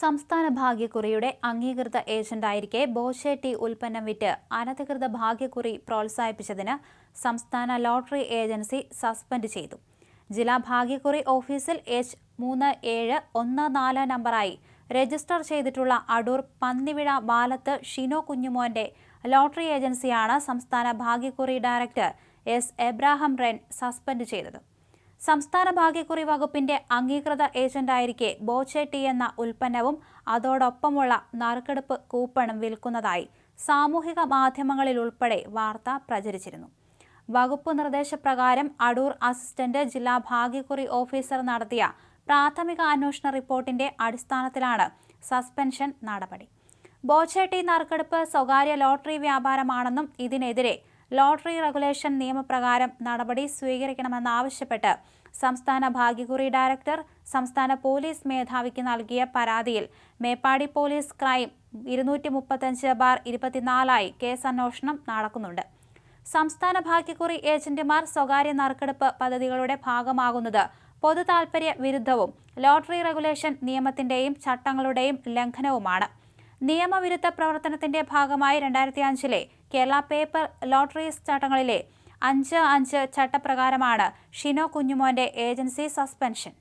സംസ്ഥാന ഭാഗ്യക്കുറിയുടെ അംഗീകൃത ഏജന്റായിരിക്കെ ബോച്ചെ ഉൽപ്പന്നം വിറ്റ് അനധികൃത ഭാഗ്യക്കുറി പ്രോത്സാഹിപ്പിച്ചതിന് സംസ്ഥാന ലോട്ടറി ഏജൻസി സസ്പെൻഡ് ചെയ്തു. ജില്ലാ ഭാഗ്യക്കുറി ഓഫീസിൽ H3714 നമ്പറായി രജിസ്റ്റർ ചെയ്തിട്ടുള്ള അടൂർ പന്നിവിഴ ബാലത്ത് ഷിനോ കുഞ്ഞുമോന്റെ ലോട്ടറി ഏജൻസിയാണ് സംസ്ഥാന ഭാഗ്യക്കുറി director S. Abraham Ren suspend ചെയ്തത്. സംസ്ഥാന ഭാഗ്യക്കുറി വകുപ്പിന്റെ അംഗീകൃത ഏജന്റായിരിക്കെ ബോച്ചെ എന്ന ഉൽപ്പന്നവും അതോടൊപ്പമുള്ള നറുക്കെടുപ്പ് കൂപ്പണും വിൽക്കുന്നതായി സാമൂഹിക മാധ്യമങ്ങളിലുൾപ്പെടെ വാർത്ത പ്രചരിച്ചിരുന്നു. വകുപ്പ് നിർദ്ദേശപ്രകാരം അടൂർ അസിസ്റ്റന്റ് ജില്ലാ ഭാഗ്യക്കുറി ഓഫീസർ നടത്തിയ പ്രാഥമിക അന്വേഷണ റിപ്പോർട്ടിന്റെ അടിസ്ഥാനത്തിലാണ് സസ്പെൻഷൻ നടപടി. ബോച്ചെ നറുക്കെടുപ്പ് സ്വകാര്യ ലോട്ടറി വ്യാപാരമാണെന്നും ഇതിനെതിരെ ലോട്ടറി റെഗുലേഷൻ നിയമപ്രകാരം നടപടി സ്വീകരിക്കണമെന്നാവശ്യപ്പെട്ട് സംസ്ഥാന ഭാഗ്യക്കുറി ഡയറക്ടർ സംസ്ഥാന പോലീസ് മേധാവിക്ക് നൽകിയ പരാതിയിൽ മേപ്പാടി പോലീസ് ക്രൈം 235/24 കേസന്വേഷണം നടക്കുന്നുണ്ട്. സംസ്ഥാന ഭാഗ്യക്കുറി ഏജന്റുമാർ സ്വകാര്യ നറുക്കെടുപ്പ് പദ്ധതികളുടെ ഭാഗമാകുന്നത് പൊതു താൽപര്യ വിരുദ്ധവും ലോട്ടറി റെഗുലേഷൻ നിയമത്തിന്റെയും ചട്ടങ്ങളുടെയും ലംഘനവുമാണ്. നിയമവിരുദ്ധ പ്രവർത്തനത്തിന്റെ ഭാഗമായി 2005 കേരള പേപ്പർ ലോട്ടറീസ് ചട്ടങ്ങളിലെ 5(5) ചട്ടപ്രകാരമാണ് ഷിനോ കുഞ്ഞുമോന്റെ ഏജൻസി സസ്പെൻഷൻ.